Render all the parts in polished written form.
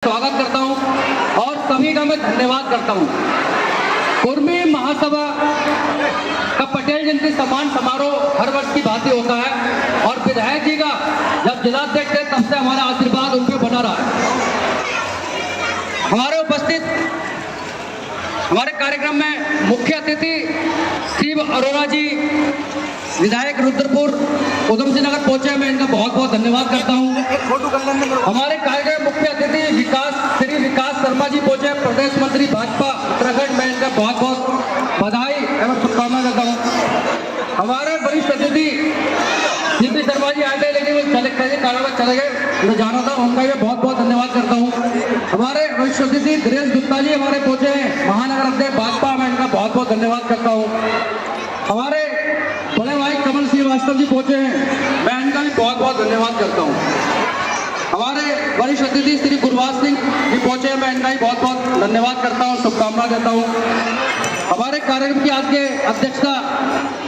स्वागत करता हूं और सभी का मैं धन्यवाद करता हूं। कुर्मी महासभा का पटेल जयंती सम्मान समारोह हर वर्ष की भांति होता है और विधायक जी का जब जिलाध्यक्ष थे तब से हमारा आशीर्वाद उन पर बना रहा है। हमारे उपस्थित हमारे कार्यक्रम में मुख्य अतिथि शिव अरोड़ा जी, विधायक रुद्रपुर उधम सिंह नगर पहुंचे, मैं इनका बहुत बहुत धन्यवाद करता हूं। हमारे कार्यक्रम मुख्य अतिथि श्री विकास शर्मा जी पहुंचे, प्रदेश मंत्री भाजपा उत्तराखंड, मैं इनका बहुत बहुत बधाई एवं शुभकामनाएं देता हूं। हमारे वरिष्ठ अतिथि सीपी शर्मा जी आए थे लेकिन वो कारणवश चले गए, मैं जाना था, उनका भी बहुत बहुत धन्यवाद करता हूँ। हमारे वरिष्ठ अतिथि दिनेश गुप्ता जी हमारे पहुंचे हैं, महानगर अध्यक्ष भाजपा, मैं इनका बहुत बहुत धन्यवाद करता हूँ। हमारे बड़े भाई कमल श्रीवास्तव जी पहुंचे हैं, मैं इनका भी बहुत बहुत धन्यवाद करता हूँ। हमारे वरिष्ठ अतिथि श्री गुरबाज सिंह जी पहुंचे हैं, मैं इनका भी बहुत बहुत धन्यवाद करता हूँ, शुभकामनाएं देता हूँ। हमारे कार्यक्रम की आज के अध्यक्षता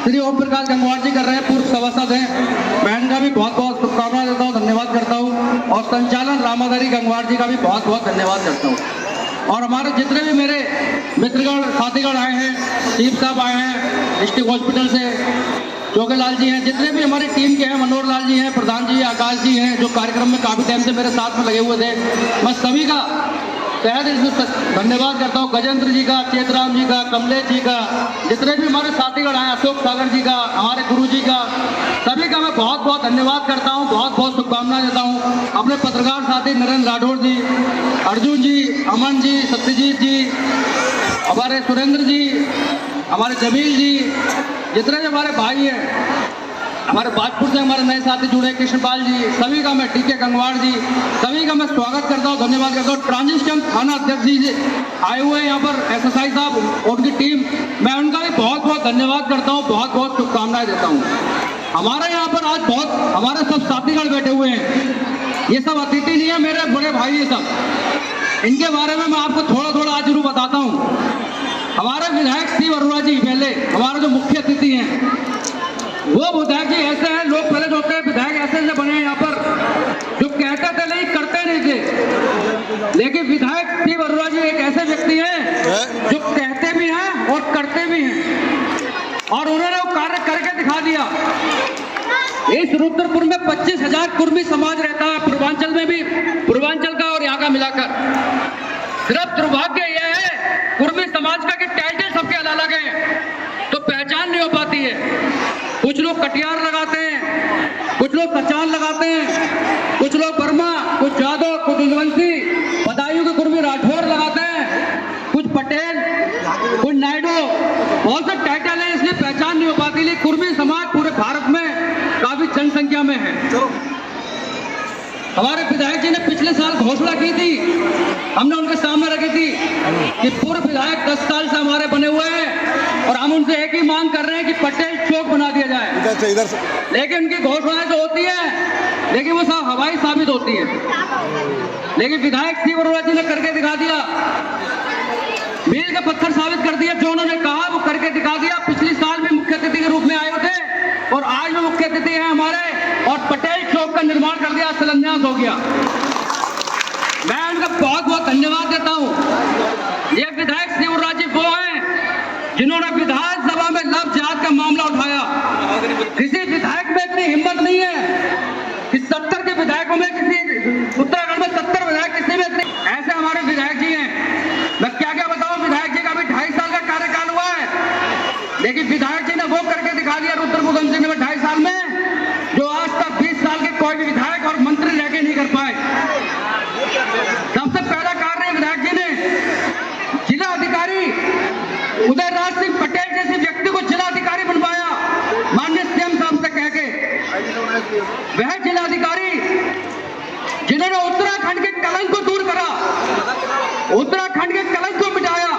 श्री ओम प्रकाश गंगवार जी कर रहे हैं, पूर्व सभासद हैं, मैं इनका भी बहुत बहुत शुभकामनाएं देता हूँ, धन्यवाद करता हूँ। और संचालन रामाधारी गंगवार जी का भी बहुत बहुत धन्यवाद करता हूँ। और हमारे जितने भी मेरे मित्रगण साथीगण आए हैं, चीफ साहब आए हैं डिस्ट्रिक्ट हॉस्पिटल से, जोगेलाल जी हैं, जितने भी हमारी टीम के हैं, मनोहर लाल जी हैं, प्रधान जी आकाश जी हैं, जो कार्यक्रम में काफ़ी टाइम से मेरे साथ में लगे हुए थे, मैं सभी का तहे दिल से धन्यवाद करता हूँ। गजेंद्र जी का, चेतराम जी का, कमलेश जी का, जितने भी हमारे साथीगण आए, अशोक सागर जी का, हमारे गुरु जी का, सभी का मैं बहुत बहुत धन्यवाद करता हूँ, बहुत बहुत शुभकामनाएं देता हूँ। अपने पत्रकार साथी नरेंद्र राठौड़ जी, अर्जुन जी, अमन जी, सत्यजीत जी, हमारे सुरेंद्र जी, हमारे जमील जी, जितने भी हमारे भाई हैं, हमारे बाजपुर से हमारे नए साथी जुड़े कृष्णपाल जी, सभी का मैं टीके गंगवार जी, सभी का मैं स्वागत करता हूँ, धन्यवाद करता हूँ। ट्रांजिशन थाना अध्यक्ष जी आए हुए हैं यहाँ पर, एसएसआई साहब, उनकी टीम, मैं उनका भी बहुत बहुत धन्यवाद करता हूँ, बहुत बहुत शुभकामनाएं देता हूँ। हमारे यहाँ पर आज बहुत हमारे सब साथीगण बैठे हुए हैं, ये सब अतिथि नहीं है, मेरे बड़े भाई ये सब, इनके बारे में मैं आपको थोड़ा थोड़ा आज जरूर बताता हूँ। हमारे विधायक शिव अरोड़ा जी, पहले हमारे जो मुख्य अतिथि हैं, वो विधायक जी ऐसे हैं, लोग पहले होते हैं विधायक ऐसे ऐसे बने हैं यहाँ पर, जो कहते थे नहीं करते नहीं थे, लेकिन विधायक शिव अरोड़ा जी एक ऐसे व्यक्ति हैं जो कहते भी हैं और करते भी हैं, और उन्होंने वो कार्य करके दिखा दिया। इस रुद्रपुर में 25,000 कुर्मी समाज रहता है, पूर्वांचल में भी, पूर्वांचल का और यहाँ का मिलाकर। सिर्फ दुर्भाग्य यह है कुर्मी समाज का कि टाइटल सबके अलग है, तो पहचान नहीं हो पाती है। कुछ लोग कटियार लगाते हैं, कुछ लोग कचान लगाते हैं, कुछ लोग वर्मा, कुछ यादव, कुछ उजवंशी, बदायूं के कुर्मी राठौर लगाते हैं, कुछ पटेल, कुछ नायडू, बहुत से टाइटल है, इसलिए पहचान नहीं हो पाती। लेकिन कुर्मी समाज पूरे भारत में काफी जनसंख्या में है। हमारे विधायक जी ने पिछले साल घोषणा की थी, हमने उनके सामने रखी थी कि पूर्व विधायक 10 साल से हमारे बने हुए हैं और हम उनसे एक ही मांग कर रहे हैं कि पटेल चौक बना दिया जाए। इधर से लेकिन उनकी घोषणाएं तो होती है, लेकिन वो सब हवाई साबित होती है। लेकिन विधायक शिव अरोड़ा जी ने करके दिखा दिया, मील के पत्थर साबित कर दिया, जो उन्होंने कहा वो करके दिखा दिया। पिछले साल भी मुख्य अतिथि के रूप में आए थे और आज भी मुख्य अतिथि हैं हमारे, और पटेल चौक का निर्माण कर दिया, शिलान्यास हो गया। मैं उनका बहुत बहुत धन्यवाद देता हूं। ये विधायक शिव अरोड़ा जी वो हैं जिन्होंने विधानसभा में लव जिहाद का मामला उठाया। किसी विधायक में इतनी हिम्मत नहीं है कि 70 के विधायकों में, किसी उत्तराखंड में 70 विधायक, किसी में इतनी, ऐसे हमारे विधायक जी हैं। मैं क्या क्या बताऊं, विधायक जी का भी 2.5 साल का कार्यकाल हुआ है, लेकिन विधायक जी ने वो करके दिखा दिया रुद्रपुर उधम सिंह में 2.5 साल में, जो आज तक 20 साल के कोई भी विधायक और मंत्री रह के नहीं कर पाए। सबसे पहला कार्य विधायक जी ने जिला अधिकारी उदय राज सिंह पटेल जैसे व्यक्ति को जिला अधिकारी बनवाया, माननीय सीएम साहब से कह के। वह जिला अधिकारी जिन्होंने उत्तराखंड के कलंक को दूर करा, उत्तराखंड के कलंक को मिटाया,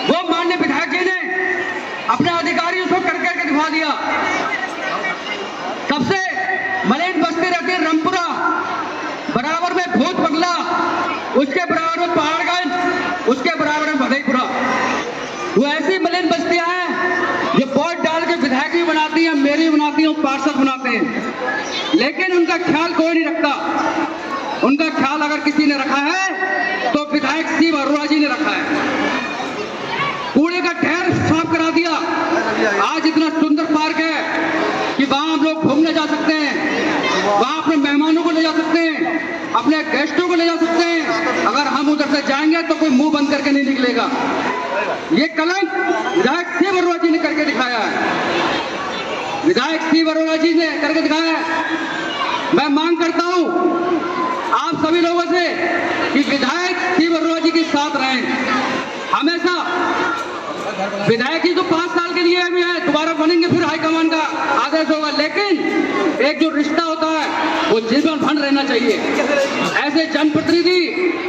वो माननीय विधायक जी ने अपने अधिकारियों को करके दिखा दिया। सबसे मलिन बस्ती रहती है रामपुरा, बराबर में भूत बंगला, उसके बराबर में पहाड़गंज, उसके बराबर में भदैपुरा। वो ऐसी मलिन बस्तियां हैं जो वोट डाल के विधायक भी बनाती हैं, मेरी बनाती हैं, पार्षद बनाते हैं, लेकिन उनका ख्याल कोई नहीं रखता। उनका ख्याल अगर किसी ने रखा है तो विधायक शिव अरोड़ा जी ने रखा है। कूड़े का ढेर साफ करा दिया। आज इतना सुंदर पार्क है कि वहां हम लोग घूमने जा सकते हैं, वहां अपने मेहमानों को ले जा सकते हैं, अपने गेस्टों को ले जा सकते हैं। अगर हम उधर से जाएंगे तो कोई मुंह बंद करके नहीं निकलेगा। ये कलंक विधायक शिव अरोड़ा जी ने करके दिखाया है। विधायक शिव अरोड़ा जी ने करके दिखाया है। मैं मांग करता हूं आप सभी लोगों से कि विधायक शिव अरोड़ा जी के साथ रहें हमेशा। विधायक जी तो 5 साल के लिए भी है, दोबारा बनेंगे, फिर हाईकमान का आदेश होगा, लेकिन एक जो रिश्ता होता है वो जीवन भर रहना चाहिए। ऐसे जनप्रतिनिधि,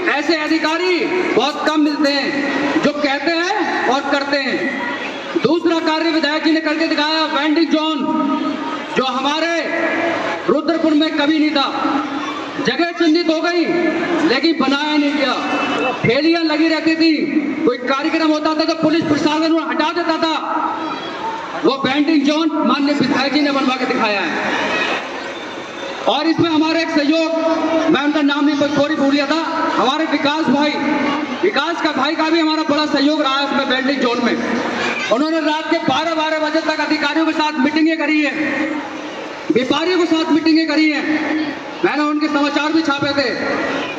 ऐसे अधिकारी बहुत कम मिलते हैं जो कहते हैं और करते हैं। दूसरा कार्य विधायक जी ने करके दिखाया, वेंडिंग जोन, जो हमारे रुद्रपुर में कभी नहीं था। जगह चिन्हित हो गई लेकिन बनाया नहीं गया। ठेलियां लगी रहती थी, कोई कार्यक्रम होता था तो पुलिस प्रशासन हटा देता था। वो वेंडिंग जोन माननीय विधायक जी ने बनवा के दिखाया है। और इसमें हमारे एक सहयोग, मैं उनका नाम नहीं थोड़ी भूल गया था, हमारे विकास भाई, विकास का भाई का भी हमारा बड़ा सहयोग रहा है उसमें वेंडिंग जोन में। उन्होंने रात के 12 बजे तक अधिकारियों के साथ मीटिंगें करी है, व्यापारियों के साथ मीटिंगें करी है। मैंने उनके समाचार भी छापे थे।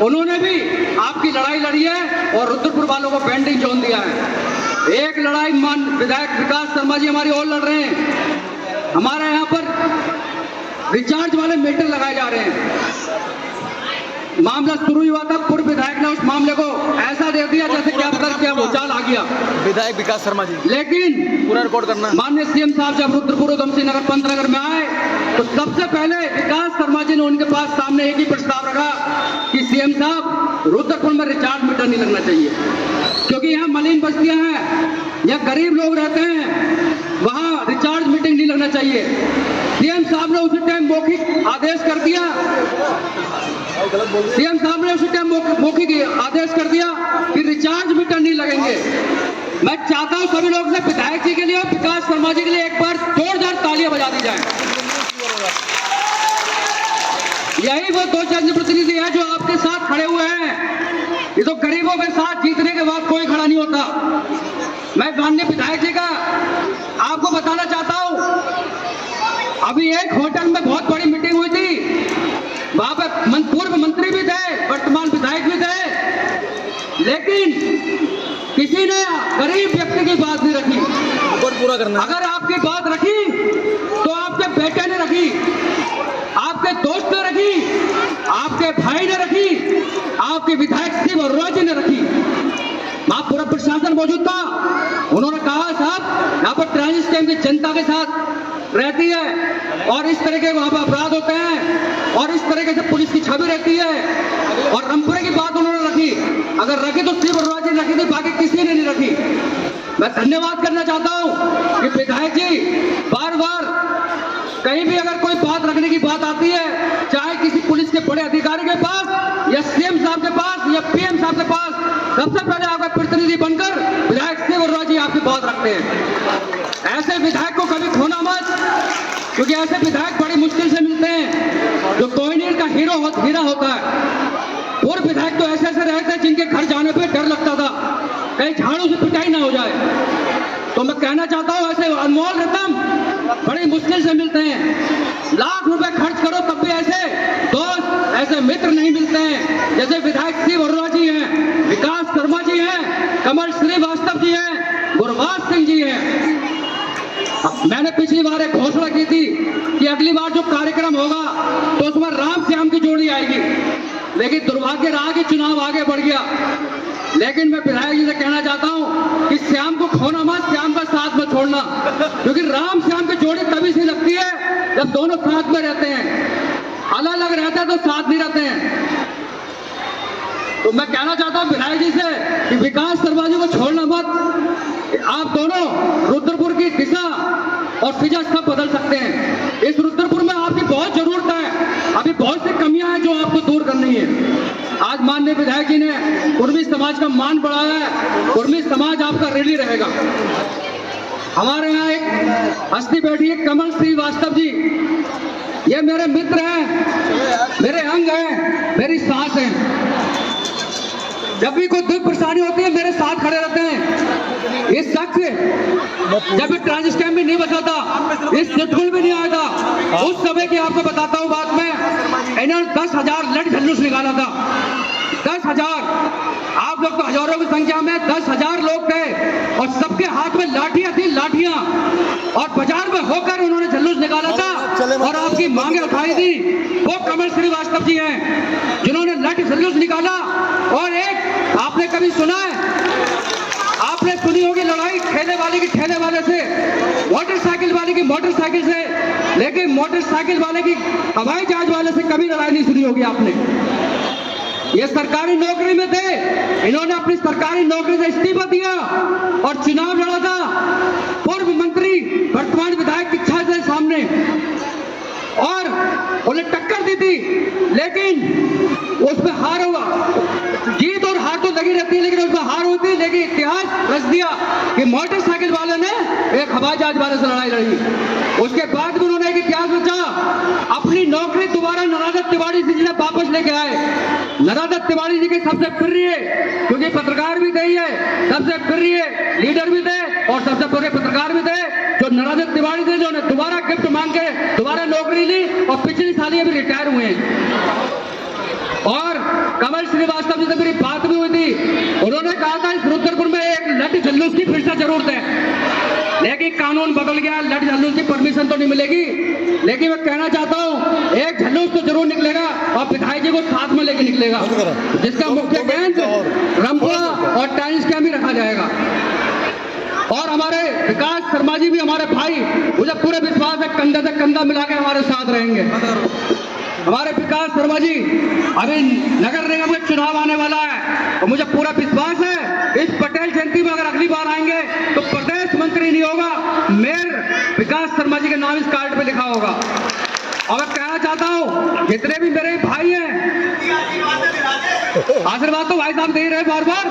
उन्होंने भी आपकी लड़ाई लड़ी है और रुद्रपुर वालों को वेंडिंग जोन दिया है। एक लड़ाई मान विधायक विकास शर्मा जी हमारी और लड़ रहे हैं। हमारे यहाँ पर रिचार्ज वाले मीटर लगाए जा रहे हैं। मामला शुरू हुआ था, पूर्व विधायक ने उस मामले को ऐसा दे दिया जैसे क्या पता क्या भूचाल आ गया। विधायक विकास शर्मा जी, लेकिन पूरा रिकॉर्ड करना। माननीय सीएम साहब जब रुद्रपुर उधम सिंह नगर पंतनगर में आए तो सबसे पहले विकास शर्मा जी ने उनके पास सामने एक ही प्रस्ताव रखा कि सीएम साहब रुद्रपुर में रिचार्ज मीटर नहीं लगना चाहिए, क्योंकि यहाँ मलिन बस्तियां हैं, यहाँ गरीब लोग रहते हैं, वहाँ रिचार्ज मीटर नहीं लगना चाहिए। सीएम साहब ने उसी टाइम मौखिक आदेश कर दिया, सीएम साहब ने उसी टाइम मौखिक आदेश कर दिया कि रिचार्ज मीटर नहीं लगेंगे। मैं चाहता हूं सभी लोग से विधायक जी के लिए और विकास शर्मा जी के लिए एक बार जोरदार तालियां बजा दी जाए। यही वो दो जनप्रतिनिधि हैं जो आपके साथ खड़े हुए हैं। ये तो गरीबों के साथ जीतने के बाद कोई खड़ा नहीं होता। मैं माननीय विधायक जी का आपको बताना चाहता हूं, अभी एक होटल में बहुत बड़ी मीटिंग हुई थी, वहां पर पूर्व मंत्री भी थे, वर्तमान विधायक भी थे, लेकिन किसी ने गरीब व्यक्ति की बात नहीं रखी। और पूरा करना। अगर आपकी बात रखी तो आपके बेटे ने रखी, आपके दोस्त ने रखी, आपके भाई ने रखी, आपके विधायक शिव अरोड़ा जी ने रखी। वहां पूरा प्रशासन मौजूद था। उन्होंने कहा साहब यहाँ पर ट्रांजिट कैंप की जनता के साथ रहती है और इस तरह के वहां पर अपराध होते हैं और इस तरीके से पुलिस की छवि रहती है। और रामपुरे की बात उन्होंने रखी, अगर रखी तो शिव अरोड़ा जी ने रखी थी, बाकी किसी ने नहीं रखी। मैं धन्यवाद करना चाहता हूं कि विधायक जी बार बार कहीं भी अगर कोई बात रखने की बात आती है, चाहे किसी पुलिस के बड़े अधिकारी के पास या सीएम साहब के पास या पीएम साहब के पास, सबसे पहले आपका प्रतिनिधि बनकर विधायक शिव अरोड़ा जी आपकी बात रखते हैं। ऐसे विधायक को कभी खोना मत, क्योंकि ऐसे विधायक बड़ी मुश्किल से मिलते हैं। जो कोहिनूर का हीरा होता है। पूर्व विधायक तो ऐसे ऐसे रहते हैं जिनके घर जाने पे डर लगता था कहीं झाड़ू से पिटाई ना हो जाए। तो मैं कहना चाहता हूं ऐसे अनमोल रतन बड़ी मुश्किल से मिलते हैं। लाख रुपए खर्च करो तब भी ऐसे दोस्त, ऐसे मित्र नहीं मिलते हैं जैसे विधायक शिव अरोड़ा जी हैं, विकास शर्मा जी हैं, कमल श्रीवास्तव जी हैं, गुरबाज सिंह जी हैं। मैंने पिछली बार एक घोषणा की थी कि अगली बार जो कार्यक्रम होगा तो उसमें राम श्याम की जोड़ी आएगी, लेकिन दुर्भाग्य रहा कि चुनाव आगे बढ़ गया। लेकिन मैं विधायक जी से कहना चाहता हूं कि श्याम को खोना मत, श्याम का साथ में छोड़ना, क्योंकि राम श्याम की जोड़ी तभी से लगती है जब दोनों साथ में रहते हैं। अलग अलग रहते हैं तो साथ नहीं रहते हैं। तो मैं कहना चाहता हूं विधायक जी से कि विकास शर्मा जी को छोड़ना मत। आप दोनों रुद्रपुर की दिशा और फिजा सब बदल सकते हैं। इस रुद्रपुर में आपकी बहुत जरूरत है, अभी बहुत सी कमियां हैं जो आपको दूर करनी है। आज माननीय विधायक जी ने कुर्मी समाज का मान बढ़ाया है। कुर्मी समाज आपका रेडी रहेगा। हमारे यहाँ एक हस्ती बैठी है कमल श्रीवास्तव जी, ये मेरे मित्र हैं, मेरे अंग हैं, मेरी सांस है। जब भी कोई दुख परेशानी होती है मेरे साथ खड़े रहते हैं। इस शख्स जब भी ट्रांजिट कैंप भी नहीं बचा था, इस सिटकुल भी नहीं आया था, उस समय की आपको बताता हूँ बात में, इन्होंने 10,000 लठ जुलूस निकाला था। 10,000, आप लोग तो हजारों की संख्या में, 10,000 लोग थे और सबके हाथ में लाठियां थी, लाठियां, और बाजार में होकर उन्होंने जुलूस निकाला था और आपकी मांगे उठाई थी। वो कमल श्रीवास्तव जी हैं जिन्होंने लठ जुलूस निकाला। और एक आपने कभी सुना है, आपने सुनी होगी लड़ाई ठेले वाले की ठेले वाले से, मोटरसाइकिल वाले की मोटरसाइकिल से, लेकिन मोटरसाइकिल वाले की हवाई जहाज वाले से कभी लड़ाई नहीं सुनी होगी आपने। ये सरकारी नौकरी में थे, इन्होंने अपनी सरकारी नौकरी से इस्तीफा दिया और चुनाव लड़ा था। पूर्व मंत्री वर्तमान विधायक की छाया से सामने, और उन्हें टक्कर दी थी, लेकिन उसमें हार हुआ। जीत और हार तो लगी रहती है, लेकिन उसमें हार होती है। लेकिन इतिहास रच दिया कि मोटरसाइकिल वाले ने एक हवाई जहाज वाले से लड़ाई लड़ी। उसके बाद भी उन्होंने एक इतिहास रचा, अपनी नौकरी दोबारा नरादत तिवारी जी ने वापस लेके आए। नरादत तिवारी जी के सबसे प्रिय, क्योंकि पत्रकार भी थे, सबसे प्रिय लीडर भी थे और सबसे बड़े पत्रकार भी थे, जो नरादत तिवारी थे, जो दोबारा गिफ्ट मांग के दोबारा नौकरी ली और पिछली साल ये भी रिटायर हुए हैं। और कमल श्रीवास्तव जी से मेरी बात भी हुई थी, उन्होंने कहा था इस रुद्रपुर में एक लठ जुलूस की फिर से जरूरत है, लेकिन कानून बदल गया, लठ जुलूस की परमिशन तो नहीं मिलेगी। लेकिन मैं कहना चाहता हूँ एक जुलूस तो जरूर निकलेगा और विधायक जी को साथ में लेके निकलेगा, जिसका मुख्य केंद्र रामपुरा और टाइम्स कैंप भी रखा जाएगा। और हमारे विकास शर्मा जी भी हमारे भाई, मुझे पूरे विश्वास है कंधे से कंधा मिला के हमारे साथ रहेंगे। हमारे विकास शर्मा जी, अभी नगर निगम का चुनाव आने वाला है और मुझे पूरा विश्वास है इस पटेल जयंती में अगर अगली बार आएंगे तो प्रदेश मंत्री नहीं होगा, मेयर विकास शर्मा जी के नाम इस कार्ड पे लिखा होगा। और मैं कहना चाहता हूँ जितने भी मेरे भाई हैं, आशीर्वाद तो भाई साहब दे रहे बार बार,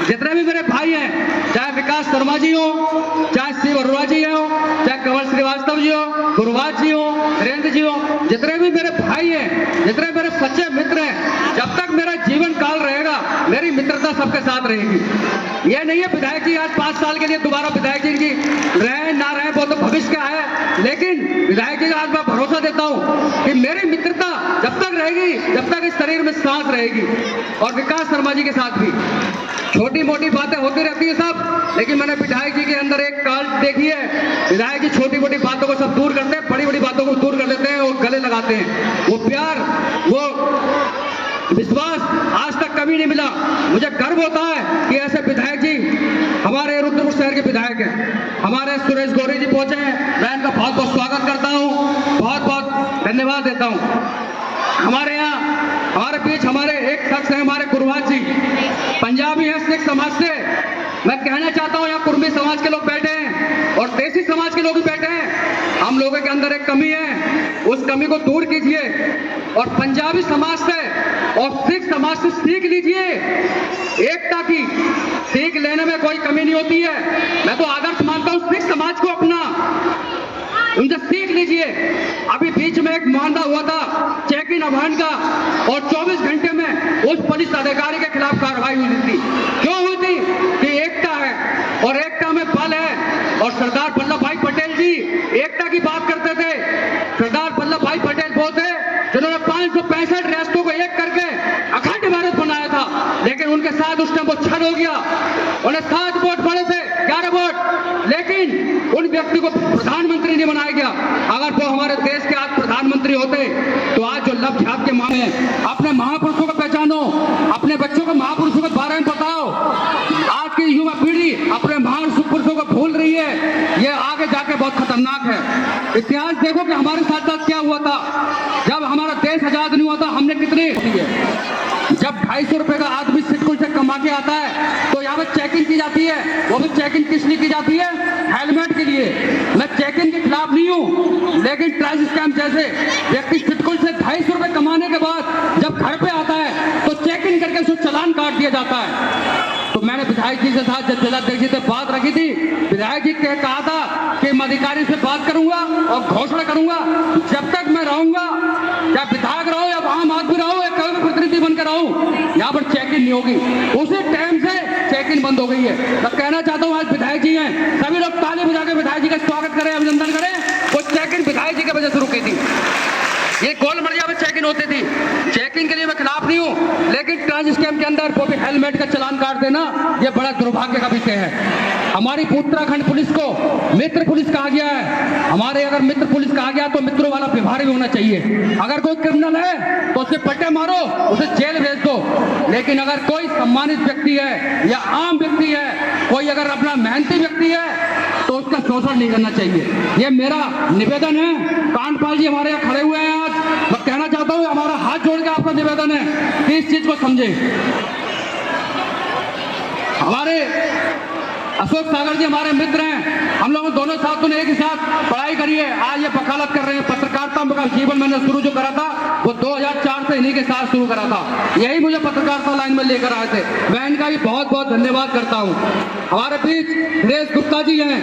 जितने भी मेरे भाई हैं, चाहे विकास शर्मा जी हो, चाहे शिव अरोड़ा जी हो, चाहे कमल श्रीवास्तव जी हो, गुरुवाज जी हो, वीरेंद्र जी हो, जितने भी मेरे भाई हैं, जितने मेरे सच्चे मित्र हैं, जब तक मेरा जीवन काल रहेगा मेरी मित्रता सबके साथ रहेगी। ये नहीं है विधायक जी आज 5 साल के लिए दोबारा विधायक जी की रहे ना रहे वो तो भविष्य का है, लेकिन विधायक जी का आज मैं भरोसा देता हूँ कि मेरी मित्रता जब तक रहेगी, जब तक इस शरीर में सांस रहेगी। और विकास शर्मा जी के साथ भी छोटी मोटी बातें होती रहती है सब, लेकिन मैंने विधायक जी के अंदर एक काल देखी है, विधायक जी छोटी मोटी बातों को सब दूर करते हैं, बड़ी बड़ी बातों को दूर कर देते हैं और गले लगाते हैं। वो प्यार, वो विश्वास आज तक कभी नहीं मिला। मुझे गर्व होता है कि ऐसे विधायक जी हमारे रुद्रपुर शहर के विधायक हैं। हमारे सुरेश गौरी जी पहुंचे हैं, मैं इनका बहुत बहुत स्वागत करता हूँ, बहुत बहुत धन्यवाद देता हूँ। हमारे यहाँ हमारे बीच हमारे एक शख्स है, हमारे गुरुवाज जी, पंजाबी हैं, सिख समाज से। मैं कहना चाहता हूँ यहाँ कुर्मी समाज के लोग बैठे हैं और देसी समाज के लोग भी बैठे हैं। हम लोगों के अंदर एक कमी है, उस कमी को दूर कीजिए और पंजाबी समाज से और सिख समाज से सीख लीजिए। एकता की सीख लेने में कोई कमी नहीं होती है। मैं तो आदर्श मानता हूँ सिख समाज को अपना, उनसे सीख लीजिए। अभी बीच में एक मुआहदा हुआ था चेक इन अभियान का और 24 घंटे में उस पुलिस अधिकारी के खिलाफ कार्रवाई हुई थी। क्यों हुई थी? कि एकता है और एकता में बल है। और सरदार वल्लभ भाई पटेल जी एकता की बात करते थे। सरदार वल्लभ भाई पटेल वो थे जिन्होंने 565 रियासतों को एक करके अखंड भारत बनाया था, लेकिन उनके साथ उस टाइम वो छल हो गया। उन्हें 7 वोट पड़े थे, 11 वोट, लेकिन उन व्यक्ति को प्रधानमंत्री नहीं बनाया गया। अगर वो हमारे देश के आज प्रधानमंत्री होते तो आज जो लव झाप के मामले हैं, अपने महापुरुषों को पहचानो, अपने बच्चों को महापुरुषों के बारे में बताओ। आज की युवा पीढ़ी अपने महापुरुषों को भूल रही है, ये आगे जाके बहुत खतरनाक है। इतिहास देखो कि हमारे साथ साथ क्या हुआ था। जब हमारा देश आजाद नहीं हुआ था हमने कितनी, जब 250 रुपए का आदमी सिटकुल से कमा के आता है तो यहाँ पे चेकिंग की जाती है। वो भी चेकिंग किस लिए की जाती है? हेलमेट के लिए। मैं चेकिंग के खिलाफ नहीं हूँ, लेकिन ट्रैफिक कैंप जैसे व्यक्ति सिटकुल से 250 रुपए कमाने के बाद जब घर पे आता है तो चेकिंग करके उसको चालान काट दिया जाता है। तो मैंने विधायक विधायक जी के साथ जब जिलाध्यक्ष जी से बात रखी थी, विधायक जी ने कहा था कि मैं अधिकारी से बात करूंगा और घोषणा करूंगा, जब तक मैं रहूंगा, या विधायक रहूं या आम आदमी रहूं या कोई भी प्रतिनिधि बनकर रहूं, यहाँ पर चेक इन नहीं होगी। उसी टाइम से चेक इन बंद हो गई है। मैं कहना चाहता हूँ आज विधायक जी हैं, सभी लोग ताली बजा के विधायक जी का स्वागत करें, अभिनंदन करें। वो चेक इन विधायक जी की वजह से रुकी थी। ये गोलमरिया में चेक इन होती थी। चेकिंग के लिए मैं खिलाफ नहीं हूं, लेकिन ट्रांस स्कैम के अंदर वो भी हेलमेट का चालान काट देना, ये बड़ा दुर्भाग्य का विषय है। हमारी उत्तराखंड पुलिस को मित्र पुलिस कहा गया है। हमारे अगर मित्र पुलिस कहा गया तो मित्रों वाला व्यवहार भी होना चाहिए। अगर कोई क्रिमिनल है तो उसके पट्टे मारो, उसे जेल भेज दो, लेकिन अगर कोई सम्मानित व्यक्ति है या आम व्यक्ति है, कोई अगर अपना मेहनती व्यक्ति है, तो उसका शोषण नहीं करना चाहिए। ये मेरा निवेदन है। कांडपाल जी हमारे यहाँ खड़े हुए हैं आज, मैं कहना चाहता हूँ हमारा हाथ जोड़ के आपका निवेदन है कि इस चीज को समझे। हमारे अशोक सागर जी हमारे मित्र हैं, हम लोगों दोनों साथों ने एक ही साथ पढ़ाई करी है, आज ये वकालत कर रहे हैं। पत्रकारिता का जीवन मैंने शुरू जो करा था वो 2004 से इन्हीं के साथ शुरू करा था, यही मुझे पत्रकारिता लाइन में लेकर आए थे। मैं इनका भी बहुत बहुत धन्यवाद करता हूँ। हमारे बीच सुरेश गुप्ता जी हैं,